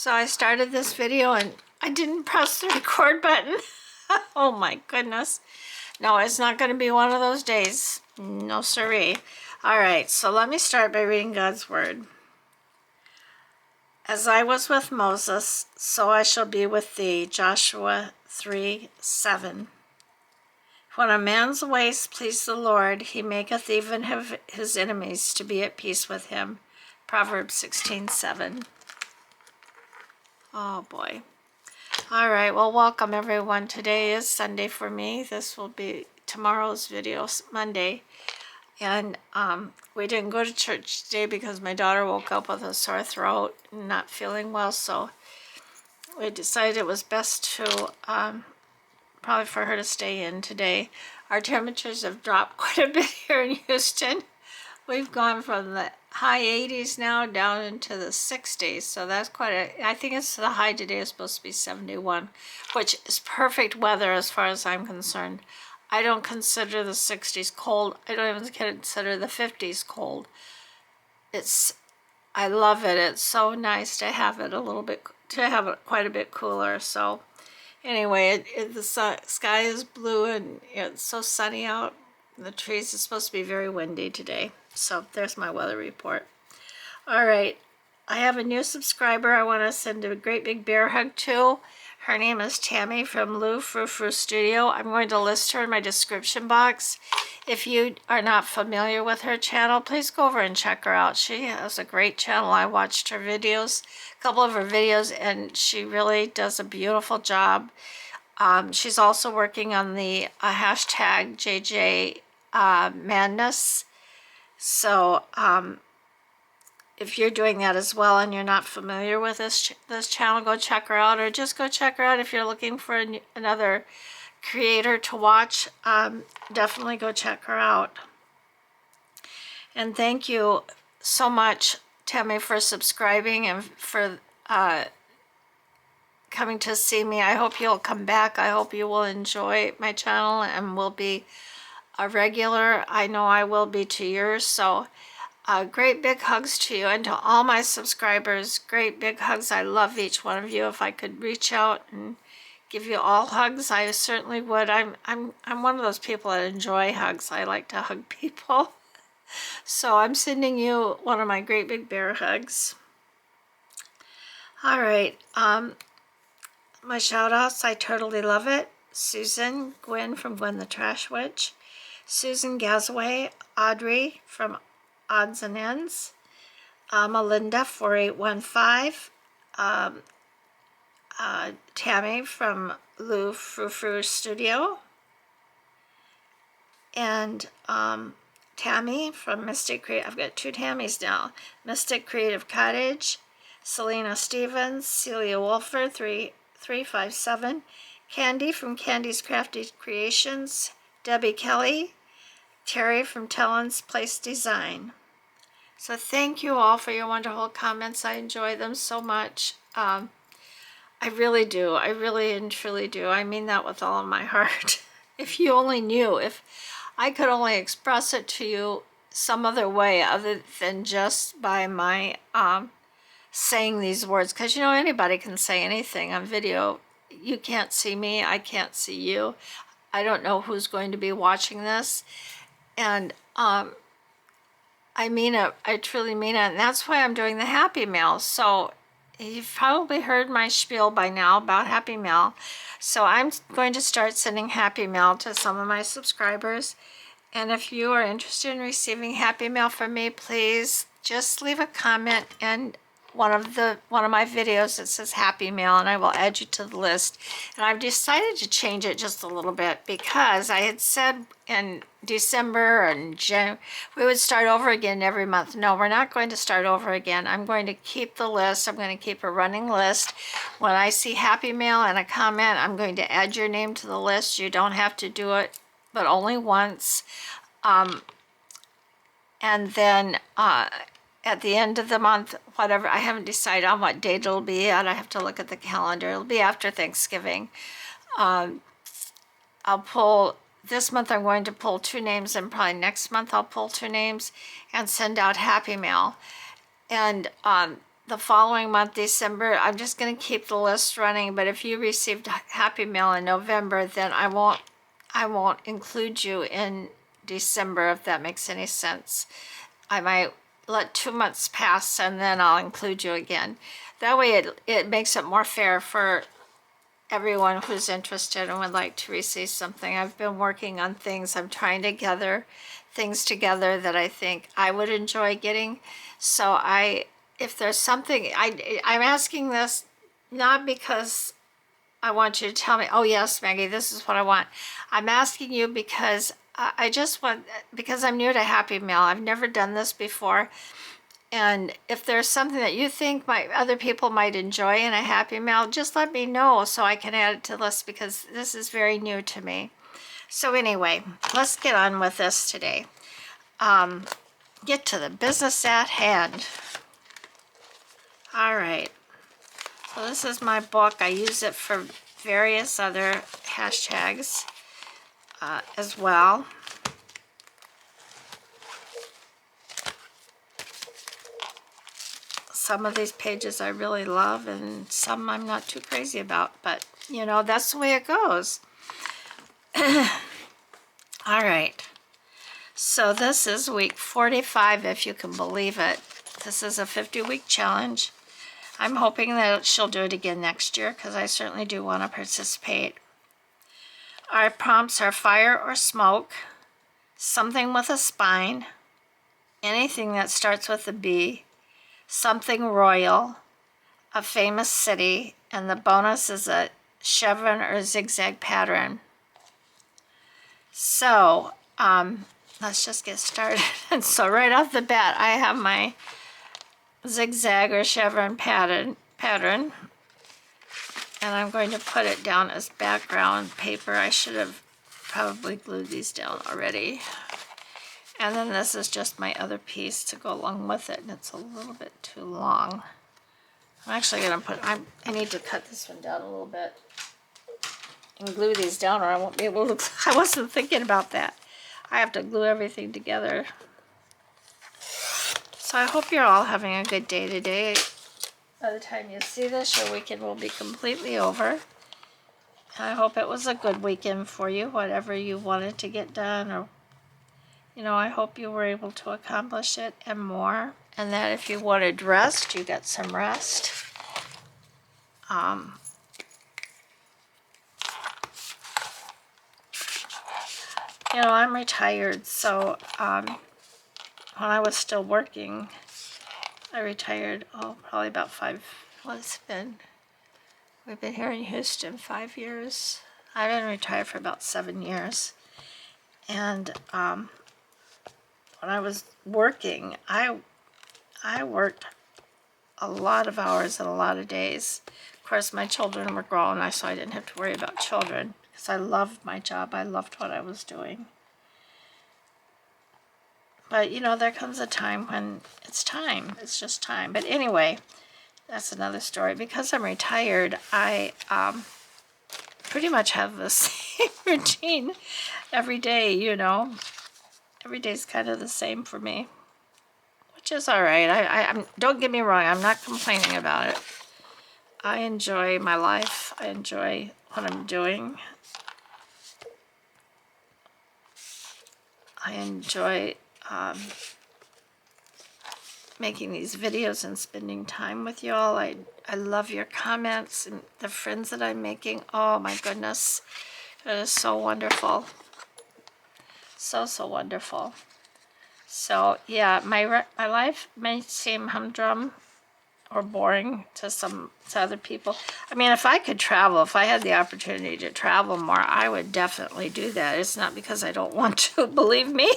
So I started this video and I didn't press the record button. Oh my goodness. No, it's not going to be one of those days. No siree. All right, so let me start by reading God's word. As I was with Moses, so I shall be with thee. Joshua 3:7. When a man's ways please the Lord, he maketh even his enemies to be at peace with him. Proverbs 16:7. Oh boy. All right, well, welcome everyone. Today is Sunday for me. This will be tomorrow's video, Monday. And we didn't go to church today because my daughter woke up with a sore throat and not feeling well, so we decided it was best to probably for her to stay in today. Our temperatures have dropped quite a bit here in Houston. We've gone from the high 80s now down into the 60s, so that's quite a, I think it's the high today is supposed to be 71, which is perfect weather as far as I'm concerned. I don't consider the 60s cold. I don't even consider the 50s cold. I love it. It's so nice to have it a little bit, to have it quite a bit cooler. So anyway, the sky is blue and it's so sunny out. The trees, it's supposed to be very windy today. So there's my weather report. All right, I have a new subscriber I want to send a great big bear hug to. Her name is Tammy from Lou Frou Frou Studio. I'm going to list her in my description box. If you are not familiar with her channel, please go over and check her out. She has a great channel. I watched her videos, a couple of her videos, and she really does a beautiful job. She's also working on the hashtag JJ Madness. So if you're doing that as well and you're not familiar with this channel, go check her out, or just go check her out if you're looking for another creator to watch. Definitely go check her out. And thank you so much, Tammy, for subscribing and for coming to see me. I hope you'll come back. I hope you will enjoy my channel and will be a regular. I know I will be to yours. So great big hugs to you, and to all my subscribers, great big hugs. I love each one of you. If I could reach out and give you all hugs, I certainly would. I'm one of those people that enjoy hugs. I like to hug people. So I'm sending you one of my great big bear hugs. All right, my shout outs, I totally love it. Susan Gwen from Gwen the Trash Witch, Susan Gazaway, Audrey from Odds and Ends, Melinda 4815, Tammy from Lou Frou Frou Studio, and Tammy from Mystic Creative. I've got two Tammys now. Mystic Creative Cottage, Selena Stevens, Celia Wolfer 3357, Candy from Candy's Crafty Creations, Debbie Kelly, Terry from Talon's Place Design. So thank you all for your wonderful comments. I enjoy them so much. I really do. I really and truly do. I mean that with all of my heart. If you only knew, if I could only express it to you some other way other than just by my saying these words, because you know anybody can say anything on video. You can't see me. I can't see you. I don't know who's going to be watching this. And I mean it. I truly mean it. And that's why I'm doing the Happy Mail. So you've probably heard my spiel by now about Happy Mail. So I'm going to start sending Happy Mail to some of my subscribers. And if you are interested in receiving Happy Mail from me, please just leave a comment in one of my videos that says Happy Mail, and I will add you to the list. And I've decided to change it just a little bit because I had said in December and January we would start over again every month. No, we're not going to start over again. I'm going to keep the list. I'm going to keep a running list. When I see Happy Mail and a comment, I'm going to add your name to the list. You don't have to do it, but only once. And then at the end of the month, whatever, I haven't decided on what date it'll be yet. I have to look at the calendar. It'll be after Thanksgiving. I'll pull, this month I'm going to pull 2 names, and probably next month I'll pull 2 names and send out Happy Mail. And the following month, December, I'm just going to keep the list running, but if you received Happy Mail in November, then I won't include you in December, if that makes any sense. I might let 2 months pass and then I'll include you again. That way it makes it more fair for everyone who's interested and would like to receive something. I've been working on things. I'm trying to gather things together that I think I would enjoy getting. So if there's something, I'm asking this not because I want you to tell me, oh yes, Maggie, this is what I want. I'm asking you because I just want, because I'm new to Happy Mail. I've never done this before. And if there's something that you think other people might enjoy in a Happy Mail, just let me know so I can add it to the list, because this is very new to me. So anyway, let's get on with this today. Get to the business at hand. All right. So this is my book. I use it for various other hashtags as well. Some of these pages I really love and some I'm not too crazy about, but you know, that's the way it goes. All right, so this is week 45, if you can believe it. This is a 50-week challenge. I'm hoping that she'll do it again next year, because I certainly do want to participate. Our prompts are fire or smoke, something with a spine, anything that starts with a B, something royal, a famous city, and the bonus is a chevron or zigzag pattern. So let's just get started. And so right off the bat, I have my zigzag or chevron pattern, and I'm going to put it down as background paper. I should have probably glued these down already. And then this is just my other piece to go along with it, and it's a little bit too long. I'm actually going to I need to cut this one down a little bit and glue these down, or I won't be able to. I wasn't thinking about that. I have to glue everything together. So I hope you're all having a good day today. By the time you see this, your weekend will be completely over. I hope it was a good weekend for you, whatever you wanted to get done, or you know, I hope you were able to accomplish it and more. And that if you wanted rest, you got some rest. You know, I'm retired, so when I was still working, I retired, probably about we've been here in Houston 5 years. I've been retired for about 7 years. And when I was working, I worked a lot of hours and a lot of days. Of course, my children were grown, so I didn't have to worry about children, because I loved my job. I loved what I was doing. But, you know, there comes a time when it's time. It's just time. But anyway, that's another story. Because I'm retired, I pretty much have the same routine every day, you know. Every day's kind of the same for me, which is all right. I'm don't get me wrong, I'm not complaining about it. I enjoy my life. I enjoy what I'm doing. I enjoy making these videos and spending time with you all. I love your comments and the friends that I'm making. Oh my goodness, it is so wonderful. So wonderful. So yeah, my life may seem humdrum or boring to other people. I mean, if I could travel, if I had the opportunity to travel more, I would definitely do that. It's not because I don't want to, believe me.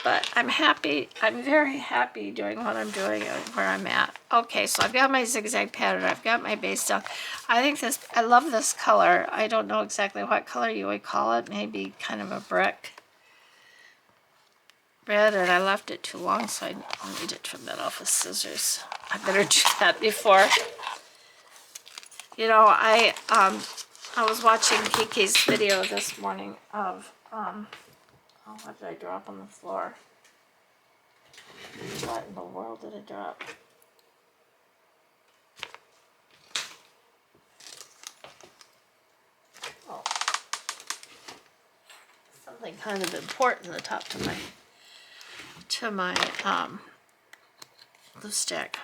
But I'm happy. I'm very happy doing what I'm doing and where I'm at. Okay, so I've got my zigzag pattern. I've got my base down. I love this color. I don't know exactly what color you would call it. Maybe kind of a brick red, and I left it too long, so I need to trim that off with scissors. I better do that before. You know, I was watching Kiki's video this morning of, what did I drop on the floor? What in the world did it drop? Oh, something kind of important in the top to my glue stick.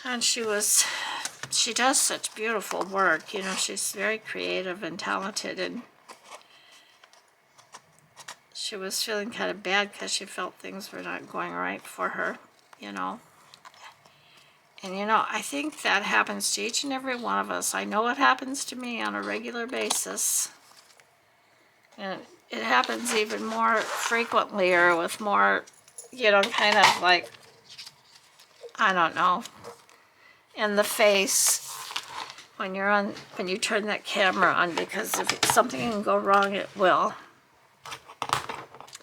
And she does such beautiful work, you know, she's very creative and talented, and she was feeling kind of bad because she felt things were not going right for her, you know. And you know, I think that happens to each and every one of us. I know it happens to me on a regular basis. And it happens even more frequently or with more, you know, kind of like, I don't know, in the face when you turn that camera on, because if something can go wrong, it will.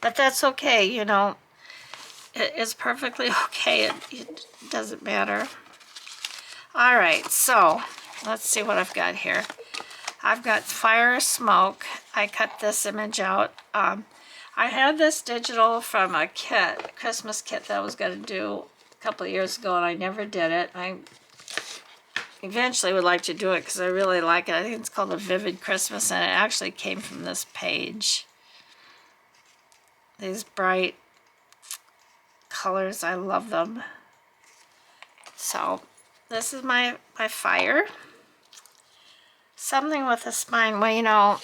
But that's okay, you know. It's perfectly okay. It doesn't matter. All right, so let's see what I've got here. I've got fire smoke. I cut this image out. I had this digital from a Christmas kit that I was going to do a couple of years ago, and I never did it. I eventually would like to do it because I really like it. I think it's called A Vivid Christmas, and it actually came from this page. These bright colors, I love them. So this is my fire. Something with a spine. Well, you know,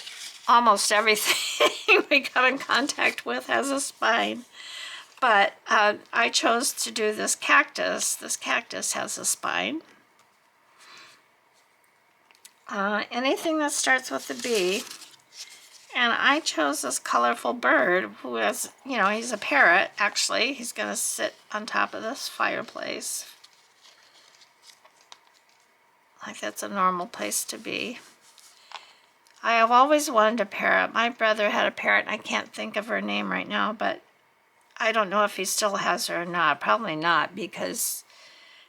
almost everything we come in contact with has a spine. But I chose to do this cactus. This cactus has a spine. Anything that starts with a B. And I chose this colorful bird who has, you know, he's a parrot, actually. He's going to sit on top of this fireplace. Like that's a normal place to be. I have always wanted a parrot. My brother had a parrot. I can't think of her name right now, but I don't know if he still has her or not. Probably not, because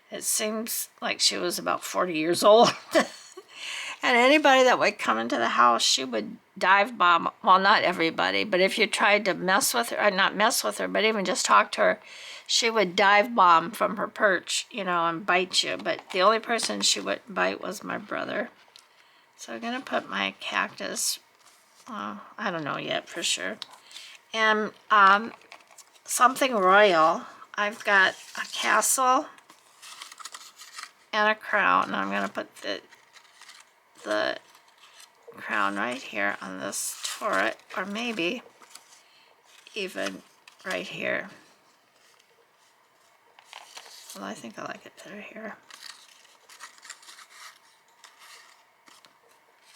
it seems like she was about 40 years old. And anybody that would come into the house, she would dive bomb. Well, not everybody, but if you tried to mess with her, or not mess with her, but even just talk to her, she would dive bomb from her perch, you know, and bite you. But the only person she wouldn't bite was my brother. So I'm going to put my cactus, I don't know yet for sure. And something royal. I've got a castle and a crown. And I'm going to put the crown right here on this turret, or maybe even right here. Well, I think I like it better here.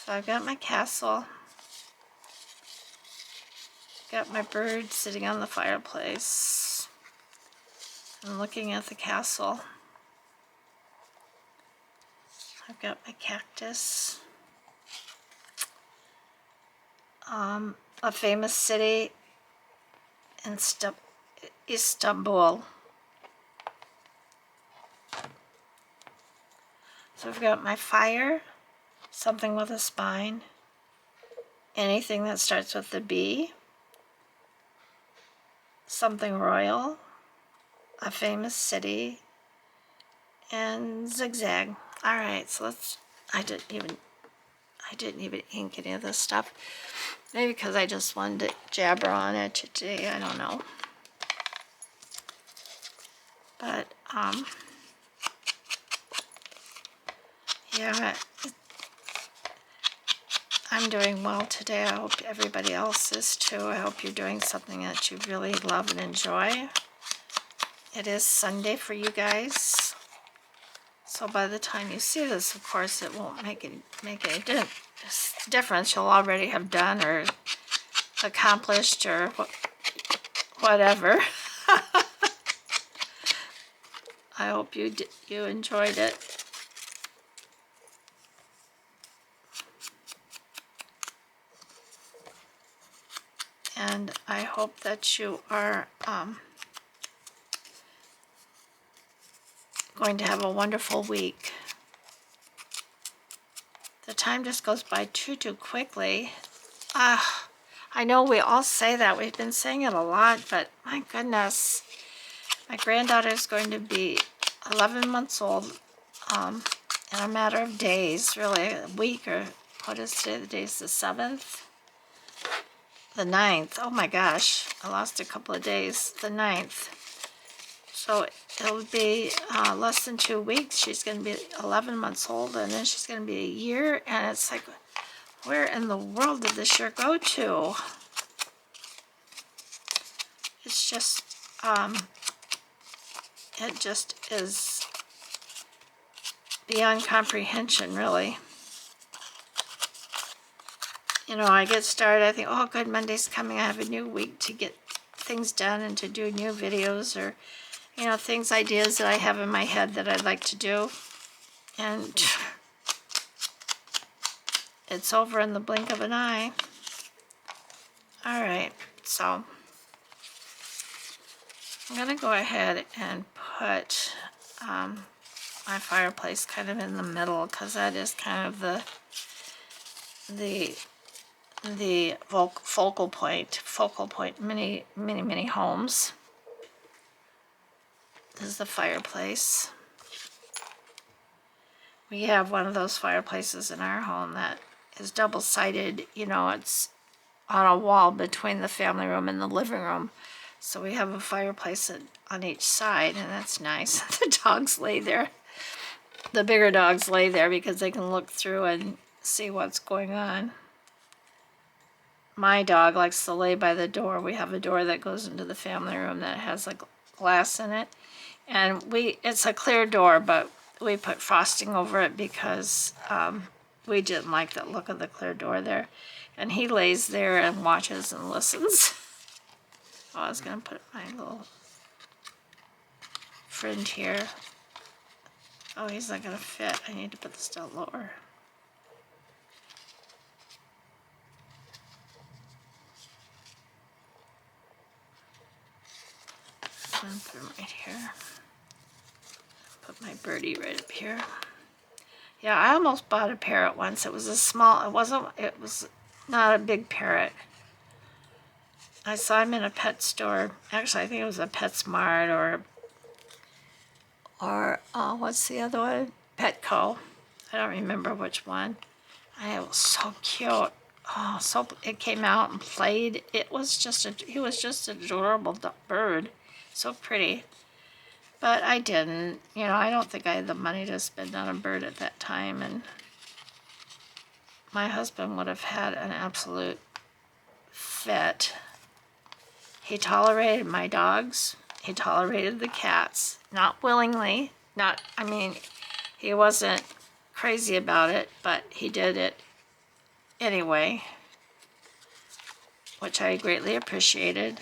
So I've got my castle, got my bird sitting on the fireplace and looking at the castle. I've got my cactus. A famous city in Istanbul. So I've got my fire, something with a spine, anything that starts with the B, something royal, a famous city, and zigzag. All right, so I didn't even ink any of this stuff. Maybe because I just wanted to jabber on it today, I don't know. But, yeah, I'm doing well today. I hope everybody else is too. I hope you're doing something that you really love and enjoy. It is Sunday for you guys. So by the time you see this, of course, it won't make any difference. You'll already have done or accomplished or whatever. I hope you enjoyed it. And I hope that you are going to have a wonderful week. The time just goes by too quickly. I I know we all say that. We've been saying it a lot, but my goodness, my granddaughter's going to be 11 months old in a matter of days, really, a week, or what is today? The day's the 7th? The 9th. Oh my gosh, I lost a couple of days. The 9th. So it'll be less than 2 weeks. She's going to be 11 months old, and then she's going to be a year, and it's like, where in the world did this year go to? It's just, it just is beyond comprehension, really. You know, I get started, I think, oh good, Monday's coming, I have a new week to get things done and to do new videos, or, you know, ideas that I have in my head that I'd like to do. And it's over in the blink of an eye. All right, so I'm gonna go ahead and put my fireplace kind of in the middle, because that is kind of the focal point, many homes. This is the fireplace. We have one of those fireplaces in our home that is double-sided. You know, it's on a wall between the family room and the living room. So we have a fireplace on each side, and that's nice. The dogs lay there. The bigger dogs lay there because they can look through and see what's going on. My dog likes to lay by the door. We have a door that goes into the family room that has like glass in it. And it's a clear door, but we put frosting over it because we didn't like the look of the clear door there. And he lays there and watches and listens. Oh, I was going to put my little friend here. Oh, he's not going to fit. I need to put this down lower. I'm going to put him right here. Put my birdie right up here. Yeah, I almost bought a parrot once. It was it was not a big parrot. I saw him in a pet store. Actually, I think it was a PetSmart or what's the other one? Petco. I don't remember which one. And it was so cute. Oh, it came out and played. He was just an adorable bird. So pretty. But I didn't. You know, I don't think I had the money to spend on a bird at that time. And my husband would have had an absolute fit. He tolerated my dogs. He tolerated the cats. Not willingly. He wasn't crazy about it, but he did it anyway, which I greatly appreciated,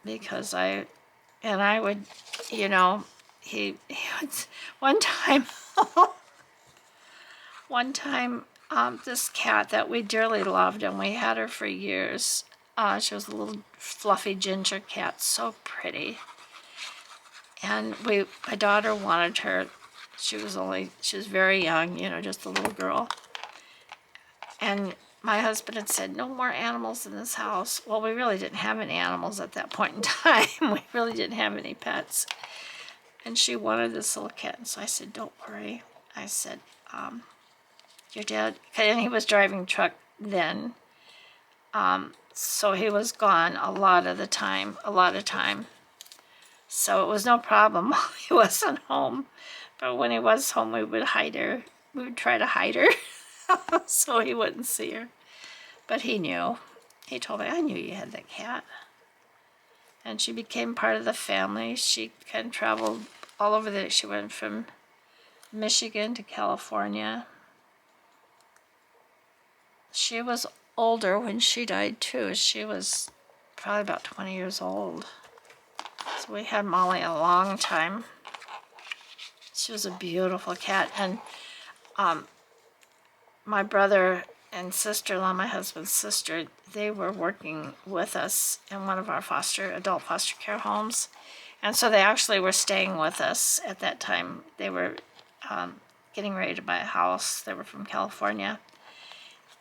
because I would, you know, he would, one time, this cat that we dearly loved, and we had her for years. She was a little fluffy ginger cat, so pretty. And my daughter wanted her. She was very young, you know, just a little girl. And my husband had said, no more animals in this house. Well, we really didn't have any animals at that point in time. We really didn't have any pets. And she wanted this little kitten. So I said, don't worry. I said, your dad, and he was driving truck then. So he was gone a lot of time. So it was no problem while he wasn't home. But when he was home, we would hide her. We would try to hide her so he wouldn't see her. But he knew. He told me, I knew you had that cat. And she became part of the family. She kind of traveled all over she went from Michigan to California. She was older when she died too. She was probably about 20 years old. So we had Molly a long time. She was a beautiful cat. And my brother and sister-in-law, my husband's sister, they were working with us in one of our adult foster care homes. And so they actually were staying with us at that time. They were getting ready to buy a house. They were from California.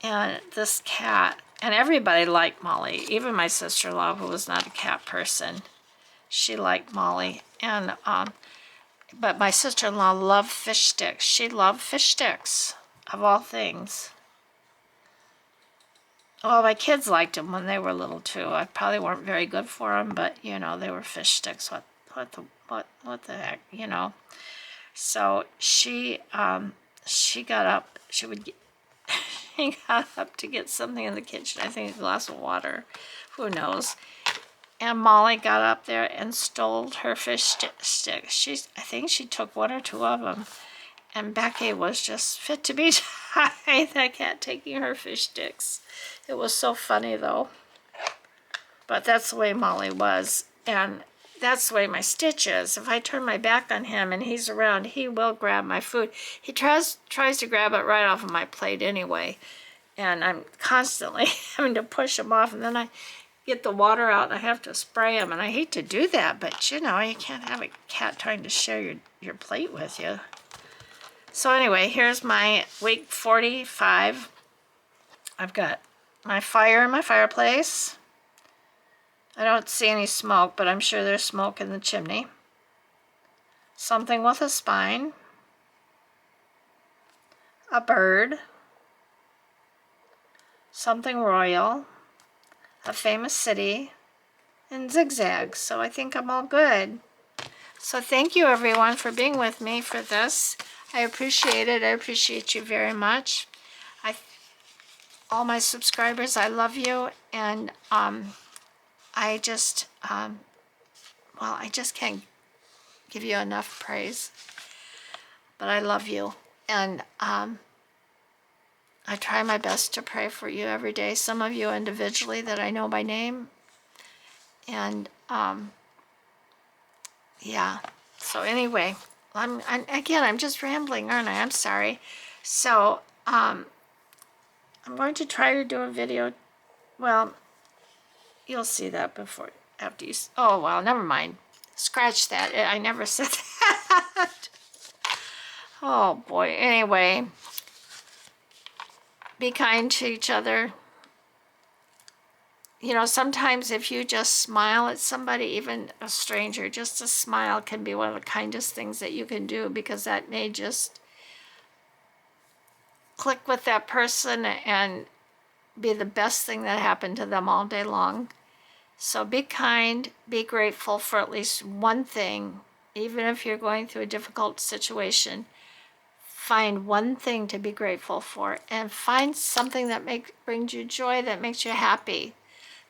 And this cat, and everybody liked Molly, even my sister-in-law, who was not a cat person. She liked Molly. And but my sister-in-law loved fish sticks. She loved fish sticks, of all things. Well, my kids liked them when they were little too. I probably weren't very good for them, but you know, they were fish sticks. What the heck, you know? So she got up. She would get, she got up to get something in the kitchen. I think a glass of water. Who knows? And Molly got up there and stole her fish sticks. I think she took one or two of them. And Becky was just fit to be tied, that cat taking her fish sticks. It was so funny though. But that's the way Molly was. And that's the way my Stitch is. If I turn my back on him and he's around, he will grab my food. He tries to grab it right off of my plate anyway. And I'm constantly having to push him off. And then I get the water out and I have to spray him. And I hate to do that, but you know, you can't have a cat trying to share your plate with you. So anyway, here's my week 45. I've got my fire in my fireplace. I don't see any smoke, but I'm sure there's smoke in the chimney. Something with a spine. A bird. Something royal. A famous city. And zigzags. So I think I'm all good. So thank you everyone for being with me for this. I appreciate it. I appreciate you very much. All my subscribers, I love you. And I just, well, I just can't give you enough praise. But I love you. And I try my best to pray for you every day. Some of you individually that I know by name. And yeah. So anyway, I'm just rambling, aren't I? I'm sorry. So I'm going to try to do a video. Well, you'll see that after you. Oh well, never mind. Scratch that. I never said that. Oh boy. Anyway, be kind to each other. You know, sometimes if you just smile at somebody, even a stranger, just a smile can be one of the kindest things that you can do, because that may just click with that person and be the best thing that happened to them all day long. So be kind, be grateful for at least one thing, even if you're going through a difficult situation. Find one thing to be grateful for, and find something that brings you joy, that makes you happy.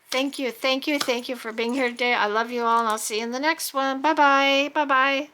Thank you for being here today. I love you all, and I'll see you in the next one. Bye-bye. Bye-bye.